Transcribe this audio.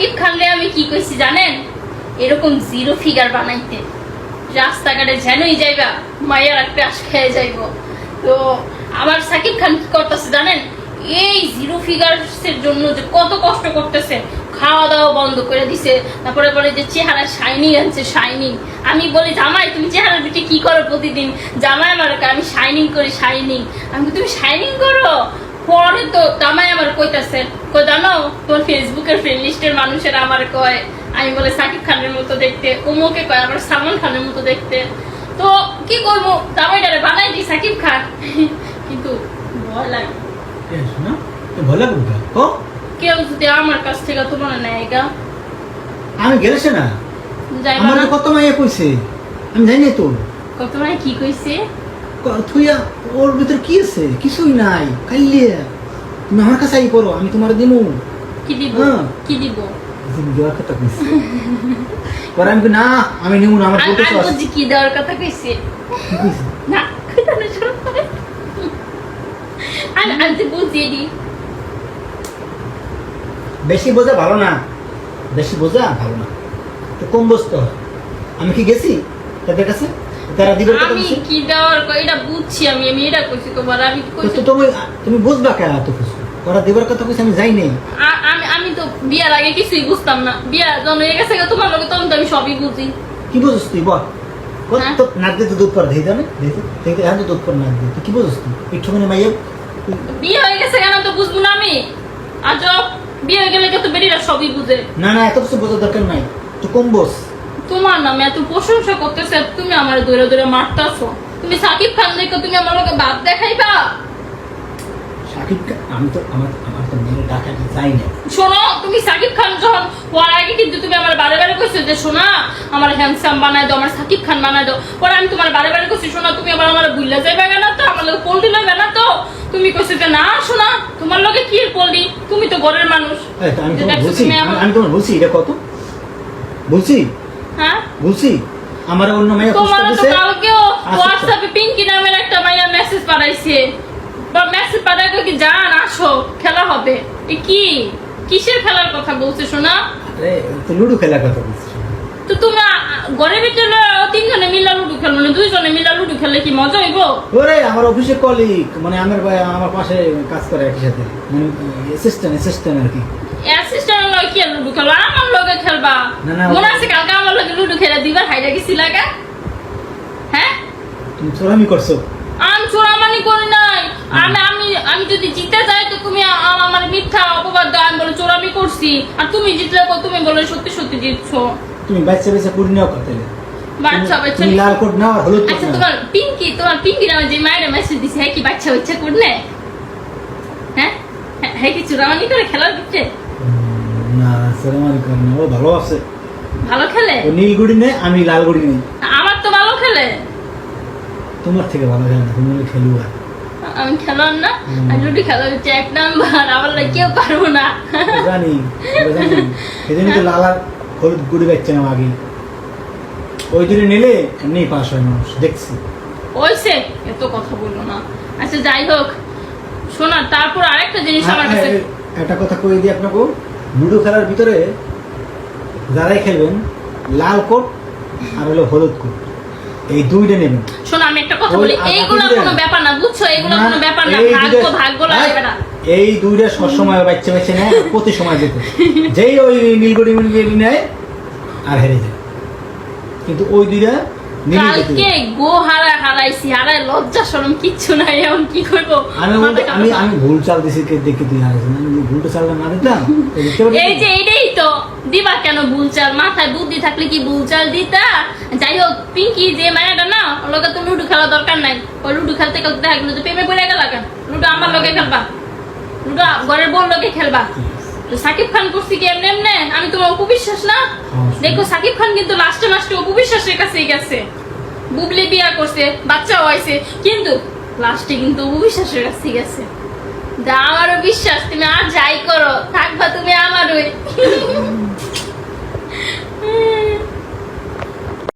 সাকিব খানরে আমি কি কইছি জানেন, এরকম জিরো ফিগার বানাইতে, রাস্তাঘাটে যেনই যাইবা মায়ের একটা আশ খেয়ে যাইব। তো আমার সাকিব খান কি করতেছে জানেন, এই জিরো ফিগারের জন্য যে কত কষ্ট করতেছে, খাওয়া দাওয়া বন্ধ করে দিছে, তারপরে বলে যে চেহারা শাইনিং আনছে শাইনিং। আমি বলি জামাই তুমি চেহারার পিঠে কি করো প্রতিদিন? জামাই আমার আমি শাইনিং করি শাইনিং। আমি তুমি শাইনিং করো? পরে তো জামাই আমার কইতাছে, জানো তোমার ফেসবুকের ফ্রেন্ড লিস্টের মানুষেরা আমার কয় আমি বলে সাকিব খানের মতো দেখতে, ওমোকে কয় আবার সালমান খানের মতো দেখতে। তো কি করবো, জামাইটারে বানাই দিই সাকিব খান। কিন্তু ভয় লাগে। ভয় লাগে কেউ যদি আমার কাছ থেকে তোমার নেয় গা, আমি গেলেছে না আমার কত মাইয়া কইছে আমি জানি তো। কত মাইয়া কি কইছে? থুইয়া ওর ভিতর কি আছে? কিছুই নাই। কাইলিয়া তুমি আমার কাছে আই করো, আমি তোমার দিমু। কি দিব? কি দিব? দেওয়ার কথা কইছে। পরে আমি না আমি নিমু না, আমার বলতে চাও। আমি কি দেওয়ার কথা কইছে? কি কইছে? না কইতা না শুরু করে। আমি বুঝিয়ে দি। বেশি বোঝা ভালো না, বেশি বোঝা ভালো না, তো কম বুঝতে হয়। আমি কি গেছি তাদের কাছে? তারা দিবের কথা আমি কি দেওয়ার এটা বুঝছি, আমি এটা কইছি তোমার। আমি কইছি তো তুমি বুঝবা কেন এত কিছু? ওরা দিবার কথা কইছে আমি যাই নাই। আমি তো বিয়ার আগে কিছুই বুঝতাম না, বিয়া যখন হয়ে গেছে তোমার লগে তখন তো আমি সবই বুঝি। কি বুঝছিস তুই বল? কত নাক দিতে দুধ পর দিয়ে জানে দেখতে এখন তো দুধ পর নাক দিয়ে তুই কি বুঝছিস? তুই একটুখানি মাইয়া বিয়ে হয়ে গেছে কেন তো বুঝবো না আমি? আজ বিয়ে হয়ে গেলে তো বেরিরা সবই বুঝে। না না এত কিছু বোঝার দরকার নাই, তো কম বোঝ। তোমার নামে এত প্রশংসা করতেছে, তুমি আমার দৌড়ে দৌড়ে মারতেছো। তুমি সাকিব খান দেখো তুমি আমার লোকে বাপ দেখাইবা? সাকিব খান আমি তো আমার তো মেয়ে ডাকাতে চাই না। শোনো তুমি সাকিব খান যখন হওয়ার আগে কিন্তু তুমি আমার বারে বারে কইছো যে শোনা আমার হ্যান্ডসাম বানাই দাও, আমার সাকিব খান বানাই দাও। পরে আমি তোমার বারে বারে কইছি শোনা তুমি আবার আমার ভুলে যাইবা না তো, আমার লোক পোল্টি লইবে না তো। তুমি কইছো যে না শোনা তোমার লোকে কি পোল্টি, তুমি তো ঘরের মানুষ। আমি তোমার বলছি এটা কত বলছি? হ্যাঁ বলছি আমার অন্য মাইয়া তোমার তো কালকেও হোয়াটসঅ্যাপে পিঙ্কি নামের একটা মাইয়া মেসেজ পাঠাইছে, বা মেসেজ পাঠায় কি জান আসো খেলা হবে। এ কি কিসের খেলার কথা বলছে শোনা? আরে তো লুডো খেলার কথা বলছি। তো তোমরা ঘরের ভিতরে তিনজনে মিলা লুডো খেলো না দুইজনে মিলা লুডো খেলে কি মজা হইব? ওরে আমার অফিসের কলিগ মানে আমার পাশে কাজ করে একই সাথে, মানে অ্যাসিস্ট্যান্ট আর কি। অ্যাসিস্ট্যান্ট লয় কি লুডো খেলো? আমার লগে খেলবা। মনে আছে কালকে আমার লগে লুডো খেলে দিবার হাইডা গেছি লাগা? হ্যাঁ তুমি চোরামি করছো? আমি চোরামানি করি নাই। আমি যদি জিতে যাই তো তুমি আমার মিথ্যা অপবাদ দাও, আমি বলে চোরামি করছি। আর তুমি জিতলে তুমি বলে সত্যি সত্যি জিতছো। তুমি বাচ্চা করে নাও কথা বাচ্চা তুমি লাল কোট নাও আর হলুদ কোট আচ্ছা নাও। তোমার পিঙ্কি নামে যে মায়ের মেসেজ দিছে হ্যাঁ কি বাচ্চা কোট নেয়? হ্যাঁ হ্যাঁ কি চোরামানি করে খেলার ভিতরে? না চোরামানি করে না, ও ভালো আছে, ভালো খেলে। ও নীল গুড়ি নেই আমি লাল গুড়ি নেই। আমার তো ভালো খেলে। তোমার থেকে ভালো খেলে না, তুমি খেলুয়া। আমি খেলাম না, আমি লুডো খেলা হচ্ছে এক নাম্বার, আমার লাগে কেউ পারবো না। জানি সেদিন তো লাল আর হলুদ গুড়ি বাচ্চা না আগে ওই দিনে নিলে এমনি পাস হয় মানুষ দেখছি। ওইসে এত কথা বললো না। আচ্ছা যাই হোক শোনা, তারপর আরেকটা জিনিস আমার কাছে একটা কথা কই দিই আপনাকে, লুডো খেলার ভিতরে যারাই খেলবেন লাল কোট আর হলো হলুদ কোট এই দুইটা নেবেন। শোনো আমি একটা কথা বলি, এইগুলো কোনো ব্যাপার না বুঝছো, এগুলো কোনো ব্যাপার না, ভাগ্য লাগবে না। এই দুইটা সবসময় বাচ্চা নেয় প্রতি সময় যেতে যেই ওই নীলগুড়ি নেয় আর হেরে যায়, কিন্তু ওই দুইটা কালকে গো হারাইছি, হারাই লজ্জা শরম কিচ্ছু নাই, এখন কি করবো? আমি ভুল চাল দিছি দেখে তুই হারাইছিস, আমি ভুলটা চালটা না দিতাম। এই যে এইটাই তো দিবা কেন ভুল চাল? মাথায় বুদ্ধি থাকলে কি ভুল চাল দিতা? যাই হোক পিঙ্কি যে মায়াটা না ওর লগে তো লুডো খেলা দরকার নাই, ওই লুডো খেলতে খেলতে দেখা গেলো তো প্রেমে পড়ে গেল কেন? লুডো আমার লগে খেলবা, লুডো ঘরের বোর লগে খেলবা। তো সাকিব খান করছি কি এমনি এমনি? আমি তোমার অপবিশ্বাস না? দেখো সাকিব খান কিন্তু লাস্টে অপবিশ্বাসের কাছেই গেছে, বুবলি বিয়া করছে বাচ্চাও হয়েছে, কিন্তু লাস্টে কিন্তু অপবিশ্বাসের কাছে গেছে। আমারও বিশ্বাস তুমি আর যাই করো থাকবা তুমি আমারই।